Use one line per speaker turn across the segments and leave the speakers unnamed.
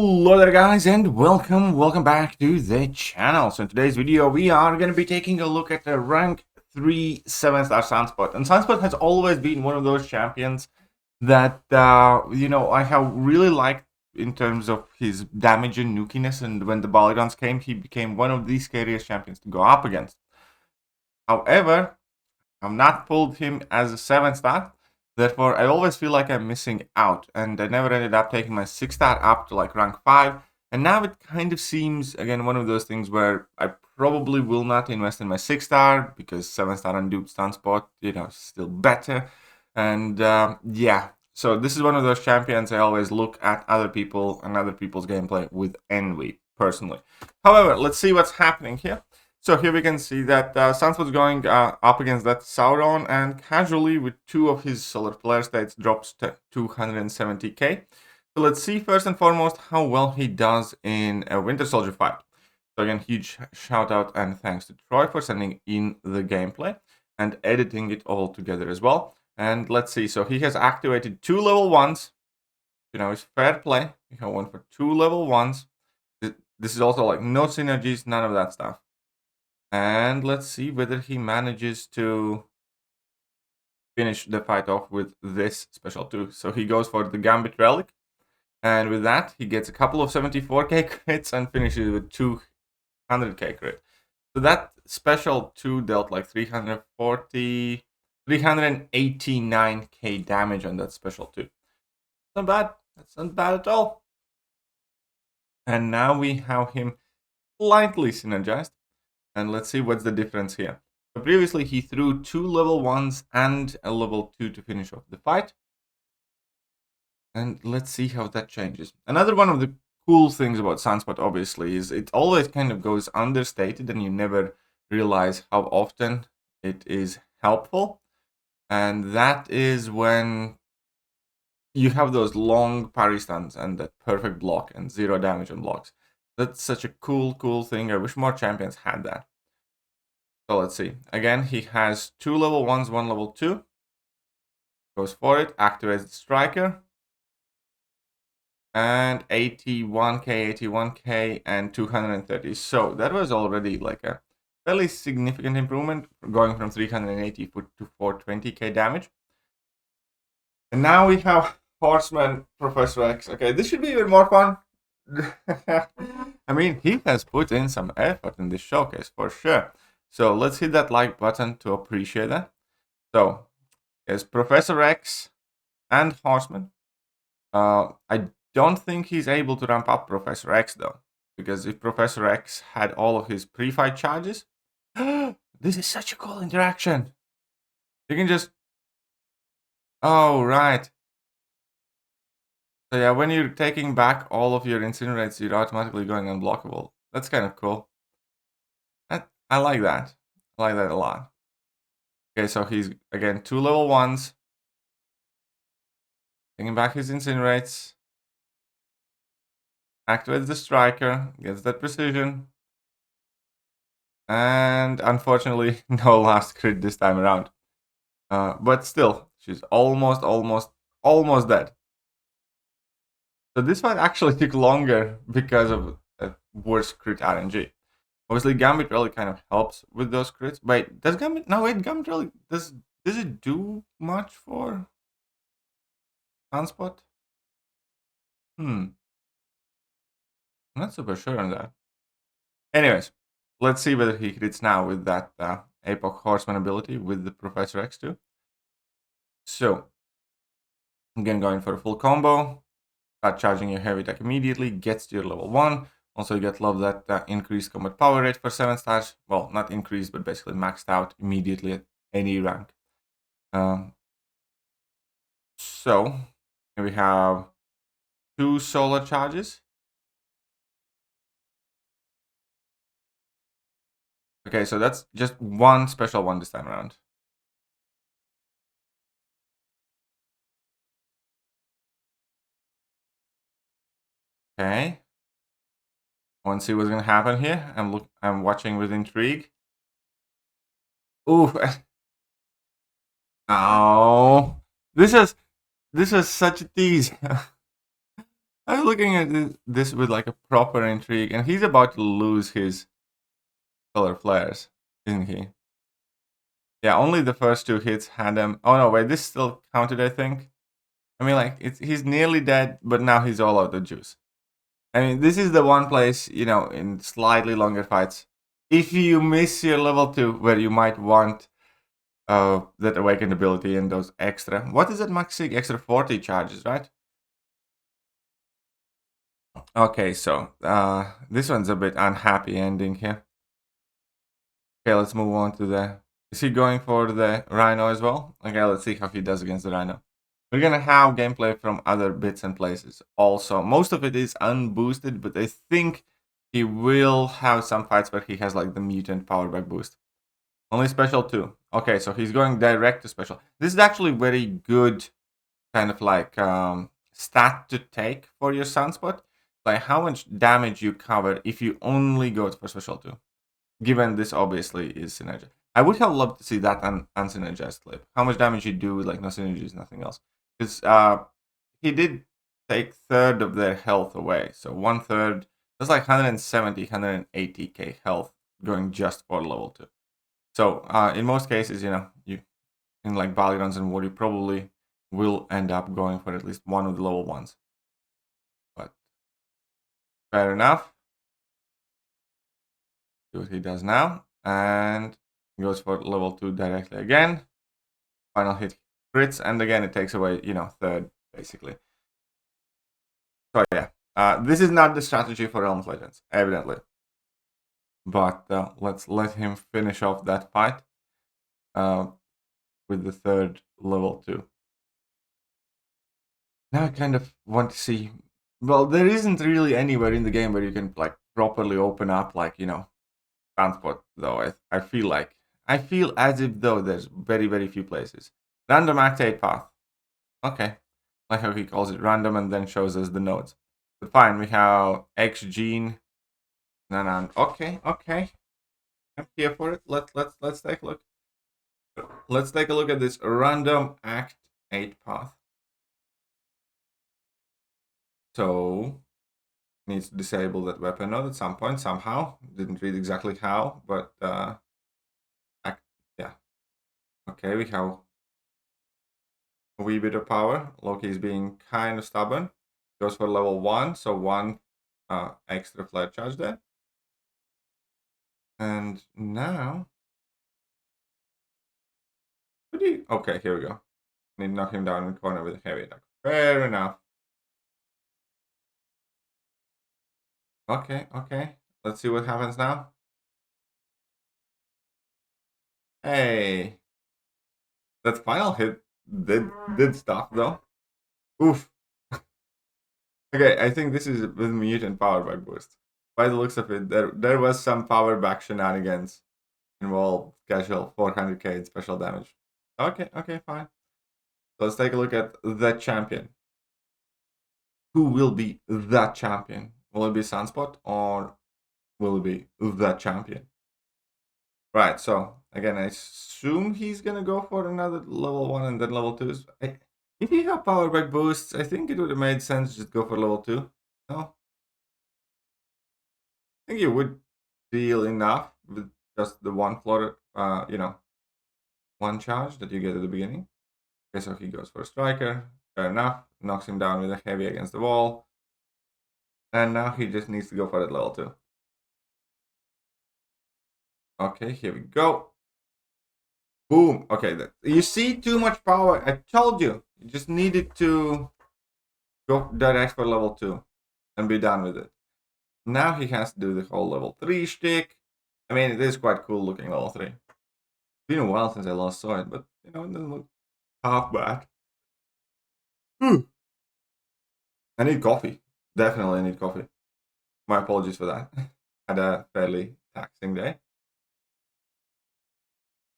Hello there guys, and welcome back to the channel. So in today's video we are going to be taking a look at the rank 3 7-star Sunspot. And Sunspot has always been one of those champions that I have really liked in terms of his damage and nukiness, and when the Polygons came he became one of the scariest champions to go up against. However, I've not pulled him as a 7-star. Therefore, I always feel like I'm missing out, and I never ended up taking my 6-star up to like rank 5. And now it kind of seems, again, one of those things where I probably will not invest in my 6-star, because 7-star unduped Sunspot, still better. And yeah, so this is one of those champions I always look at other people and other people's gameplay with envy, personally. However, let's see what's happening here. So here we can see that Sunspot's going up against that Sauron, and casually with 2 of his solar flare states drops to 270k. So let's see first and foremost how well he does in a Winter Soldier fight. So again, huge shout out and thanks to Troy for sending in the gameplay and editing it all together as well. And let's see, so he has activated 2 level 1s. It's fair play. We have one for 2 level 1s. This is also like no synergies, none of that stuff. And let's see whether he manages to finish the fight off with this special 2. So he goes for the Gambit Relic. And with that, he gets a couple of 74k crits and finishes with 200k crit. So that special 2 dealt like 389k damage on that special 2. Not bad. That's not bad at all. And now we have him slightly synergized. And let's see what's the difference here. So previously he threw 2 level 1s and a level 2 to finish off the fight. And let's see how that changes. Another one of the cool things about Sunspot, obviously, is it always kind of goes understated and you never realize how often it is helpful. And that is when you have those long parry stuns and that perfect block and 0 damage on blocks. That's such a cool thing. I wish more champions had that. So let's see. Again, he has 2 level 1s, 1 level 2. Goes for it, activates the striker. And 81k, and 230. So that was already like a fairly significant improvement, going from 380 to 420k damage. And now we have Horseman Professor X. Okay, this should be even more fun. I mean, he has put in some effort in this showcase for sure. So let's hit that like button to appreciate that. So, it's Professor X and Horseman. I don't think he's able to ramp up Professor X though, because if Professor X had all of his pre-fight charges, this is such a cool interaction. You can just, oh right. So yeah, when you're taking back all of your incinerates, you're automatically going unblockable. That's kind of cool. I like that. I like that a lot. Okay, so he's, again, 2 level 1s. Taking back his incinerates. Activates the striker. Gets that precision. And unfortunately, no last crit this time around. But still, she's almost dead. So this fight actually took longer because of a worse crit RNG. Obviously, Gambit really kind of helps with those crits. Wait, does Gambit... No, wait, Gambit really... Does it do much for Sunspot? I'm not super sure on that. Anyways, let's see whether he crits now with that APOC Horseman ability with the Professor X2. So, again, going for a full combo. Start charging your heavy attack immediately. Gets to your level 1. Also, you get love that increased combat power rate for 7-stars. Well, not increased, but basically maxed out immediately at any rank. So, here we have 2 solar charges. Okay, so that's just 1 special one this time around. Okay. I want to see what's gonna happen here. I'm watching with intrigue. Ooh. Oh, this is such a tease. I was looking at this with like a proper intrigue, and he's about to lose his color flares, isn't he? Yeah, only the first 2 hits had him. Oh no, wait, this still counted, I think. I mean, like, he's nearly dead, but now he's all out of juice. I mean, this is the one place, you know, in slightly longer fights, if you miss your level 2, where you might want that awakened ability and those extra. What is it, Max Sig? Extra 40 charges, right? Okay, so this one's a bit unhappy ending here. Okay, let's move on to the... Is he going for the Rhino as well? Okay, let's see how he does against the Rhino. We're gonna have gameplay from other bits and places also. Most of it is unboosted, but I think he will have some fights where he has like the mutant power back boost. Only special 2. Okay, so he's going direct to special. This is actually very good kind of like stat to take for your Sunspot. Like how much damage you cover if you only go for special 2. Given this obviously is synergy. I would have loved to see that unsynergized clip. How much damage you do with like no synergies, nothing else. Because he did take 1/3 of their health away. So 1/3, that's like 170, 180k health going just for level 2. So in most cases, you know, you in like Valley runs and war, you probably will end up going for at least one of the level 1s. But fair enough. See what he does now. And goes for level 2 directly again. Final hit crits, and again it takes away, you know, 1/3 basically. So yeah, this is not the strategy for Realm of Legends, evidently. But let's let him finish off that fight with the 3rd level 2. Now I kind of want to see. Well, there isn't really anywhere in the game where you can like properly open up, like, you know, transport. Though I feel as if though there's very, very few places. Random Act 8 path. Okay, like how he calls it, random, and then shows us the nodes. But fine, we have X gene. No. Okay. I'm here for it. Let's take a look. Let's take a look at this random Act 8 path. So needs to disable that weapon node at some point somehow. Didn't read exactly how, but yeah. Okay, we have a wee bit of power. Loki is being kind of stubborn. Goes for level 1, so 1 extra flare charge there. And now, okay, here we go. Need to knock him down in the corner with a heavy attack. Fair enough. Okay. Let's see what happens now. Hey, that final hit did stuff though. Oof. Okay, I think this is with mutant power back boost. By the looks of it, there was some power back shenanigans involved. Casual 400k special damage. Okay, fine. So let's take a look at the champion. Who will be that champion? Will it be Sunspot or will it be the champion? Right, so again, I assume he's gonna go for another level 1 and then level 2. If you have power back boosts, I think it would have made sense to just go for level 2. No? I think you would deal enough with just the 1 floor, you know, 1 charge that you get at the beginning. Okay, so he goes for a striker. Fair enough. Knocks him down with a heavy against the wall. And now he just needs to go for that level 2. Okay, here we go. Boom. Okay, you see too much power. I told you. You just needed to go direct for level 2 and be done with it. Now he has to do the whole level 3 shtick. I mean, it is quite cool looking level 3. It's been a while since I last saw it, but, you know, it doesn't look half bad. I need coffee. Definitely need coffee. My apologies for that. Had a fairly taxing day.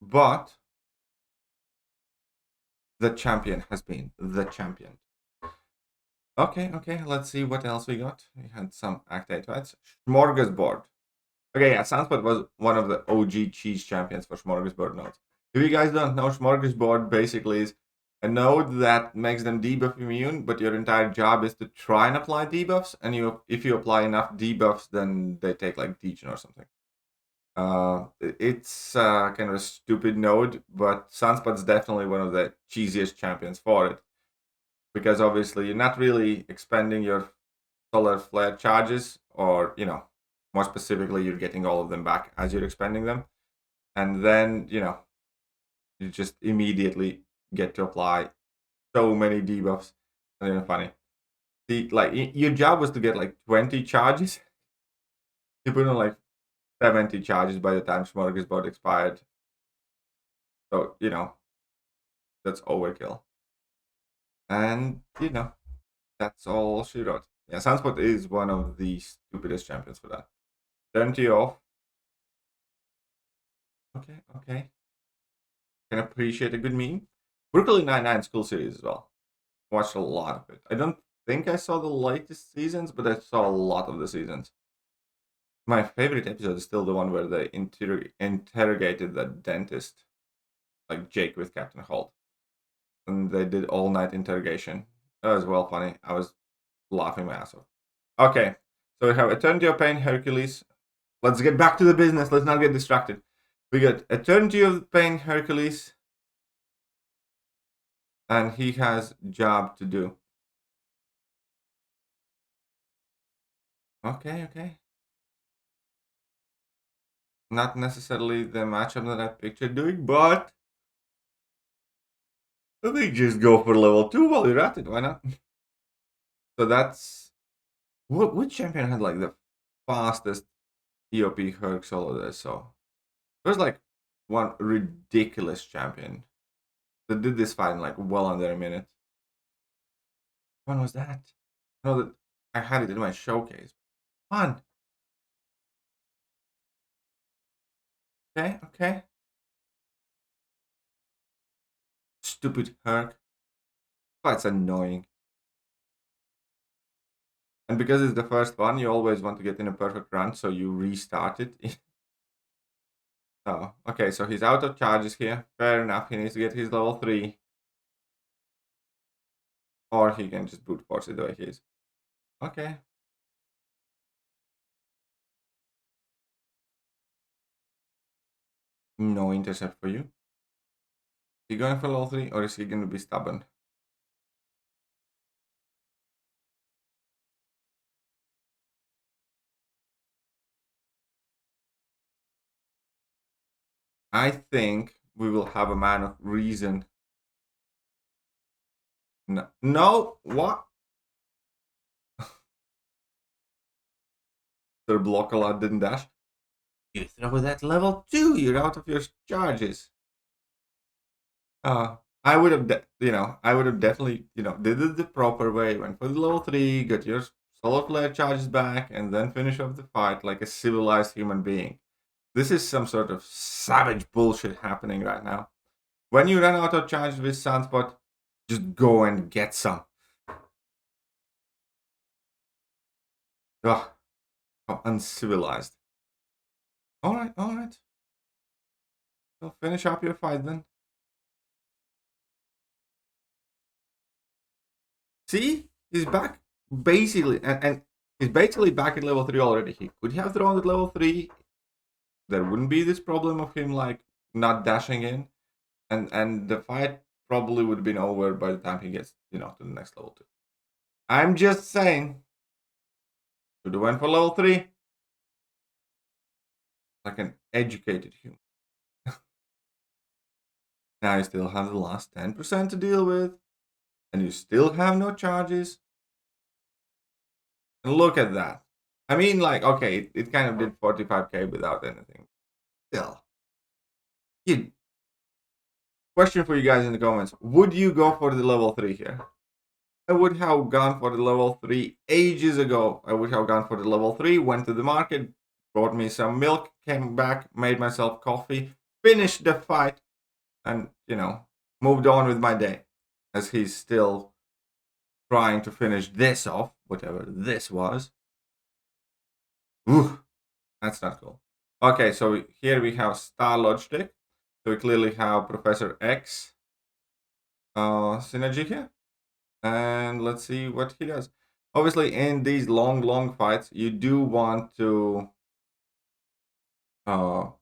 But the champion has been the champion. Okay, let's see what else we got. We had some Act 8 fights. Smorgasbord. Okay, yeah, Sunspot was one of the OG cheese champions for Smorgasbord nodes. If you guys don't know, Smorgasbord basically is a node that makes them debuff immune, but your entire job is to try and apply debuffs, and if you apply enough debuffs, then they take like degen or something. It's kind of a stupid node, but Sunspot's definitely one of the cheesiest champions for it, because obviously you're not really expending your solar flare charges, or more specifically, you're getting all of them back as you're expending them, and then you just immediately get to apply so many debuffs. And then funny, your job was to get like 20 charges. You put on like 70 charges by the time SmusBo expired. So that's overkill. And that's all she wrote. Yeah, Sunspot is one of the stupidest champions for that. Turn to you off. Okay. Can appreciate a good meme. Brooklyn Nine-Nine school series as well. Watched a lot of it. I don't think I saw the latest seasons, but I saw a lot of the seasons. My favorite episode is still the one where they interrogated the dentist, like Jake with Captain Holt. And they did all-night interrogation. That was well funny. I was laughing my ass off. Okay, so we have Eternity of Pain, Hercules. Let's get back to the business. Let's not get distracted. We got Eternity of Pain, Hercules. And he has job to do. Okay. Not necessarily the matchup that I pictured doing, but I think just go for level 2 while you're at it. Why not? So that's... Which champion had like the fastest EOP Herc solo that I saw? There's like one ridiculous champion that did this fight in like well under a minute. When was that? I know that I had it in my showcase. Fun. Okay. Stupid Herc. Fight's annoying. And because it's the first one, you always want to get in a perfect run, so you restart it. Oh, okay, so he's out of charges here. Fair enough, he needs to get his level 3. Or he can just brute force it the way he is. Okay. No intercept for you. Is he going for level 3 or is he going to be stubborn? I think we will have a man of reason. No, what? Their block a lot didn't dash. You throw that level 2, you're out of your charges. I would have, definitely, did it the proper way. Went for the level 3, got your solar flare charges back, and then finish off the fight like a civilized human being. This is some sort of savage bullshit happening right now. When you run out of charges with Sunspot, just go and get some. Ugh, how uncivilized. Alright. So finish up your fight then. See? He's back basically, and he's basically back at level 3 already. He could have thrown at level 3. There wouldn't be this problem of him like not dashing in. And the fight probably would have been over by the time he gets, to the next level 2. I'm just saying. Should have went for level 3. Like an educated human. Now you still have the last 10% to deal with. And you still have no charges. And look at that. I mean, like, okay, it kind of did 45k without anything. Still. Question for you guys in the comments. Would you go for the level 3 here? I would have gone for the level 3 ages ago. I would have gone for the level 3, went to the market, bought me some milk, came back, made myself coffee, finished the fight, and, moved on with my day. As he's still trying to finish this off, whatever this was. Ooh, that's not cool. Okay, so here we have Star Logitech. So we clearly have Professor X. synergy here. And let's see what he does. Obviously, in these long fights, you do want to have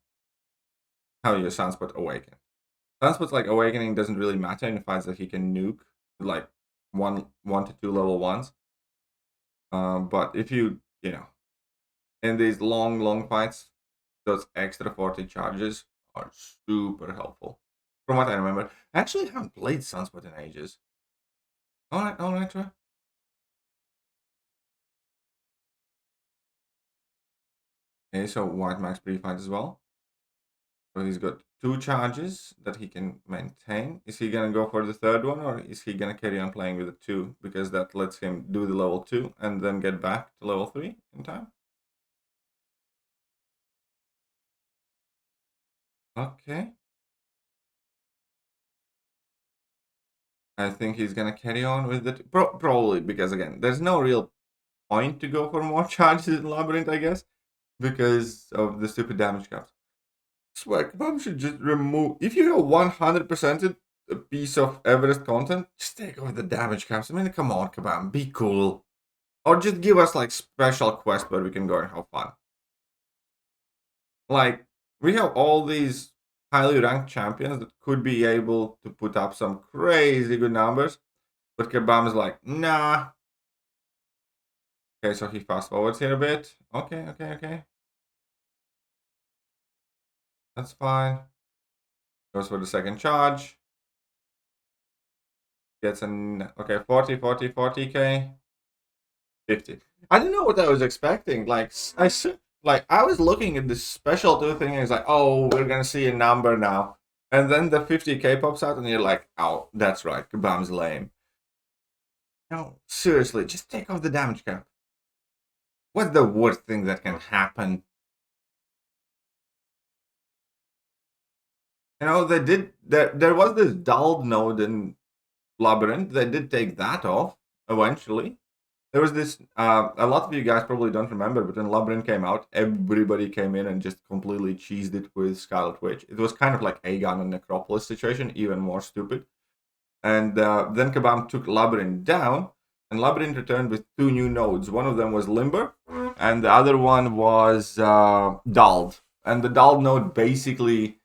your Sunspot awaken. Sunspot's like awakening doesn't really matter in fights that he can nuke, like one to two level ones. But if you know, in these long fights, those extra 40 charges are super helpful. From what I remember, I actually haven't played Sunspot in ages. All right, try. Okay, so white max pre-fight as well. So he's got 2 charges that he can maintain. Is he gonna go for the third one, or is he gonna carry on playing with the 2? Because that lets him do the level 2 and then get back to level 3 in time. Okay. I think he's gonna carry on with it. Probably because, again, there's no real point to go for more charges in Labyrinth, I guess, because of the stupid damage caps. Swag, Kabam should just remove. If you have 100% a piece of Everest content, just take off the damage caps. I mean, come on, Kabam, be cool. Or just give us like special quests where we can go and have fun. Like, we have all these highly ranked champions that could be able to put up some crazy good numbers, but Kabam is like, nah. Okay, so he fast forwards here a bit. Okay. That's fine. Goes for the second charge. Gets an, okay, 40k. 50. I didn't know what I was expecting. Like, I was looking at this special 2 thing and it's like, oh, we're gonna see a number now. And then the 50k pops out and you're like, oh, that's right, Kabam's lame. No, seriously, just take off the damage cap. What's the worst thing that can happen? You know, they did, there was this dulled node in Labyrinth. They did take that off eventually. There was this, a lot of you guys probably don't remember, but when Labyrinth came out, everybody came in and just completely cheesed it with Scarlet Witch. It was kind of like Aegon and Necropolis situation, even more stupid. And then Kabam took Labyrinth down, and Labyrinth returned with 2 new nodes. One of them was Limber, and the other one was Dulled. And the Dulled node basically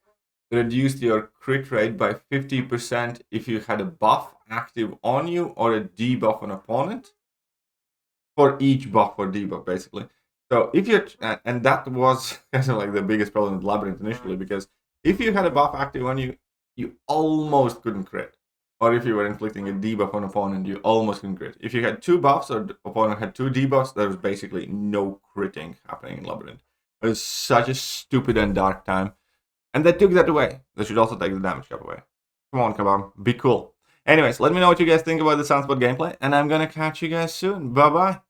reduced your crit rate by 50% if you had a buff active on you or a debuff on opponent. For each buff or debuff, basically. So if you're, and that was kind of like the biggest problem with Labyrinth initially, because if you had a buff active on you, you almost couldn't crit. Or if you were inflicting a debuff on opponent, you almost couldn't crit. If you had 2 buffs or the opponent had 2 debuffs, there was basically no critting happening in Labyrinth. It was such a stupid and dark time. And they took that away. They should also take the damage cap away. Come on, Kabam, be cool. Anyways, let me know what you guys think about the Sunspot gameplay, and I'm gonna catch you guys soon. Bye-bye.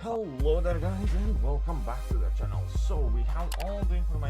Hello there guys, and welcome back to the channel. So we have all the information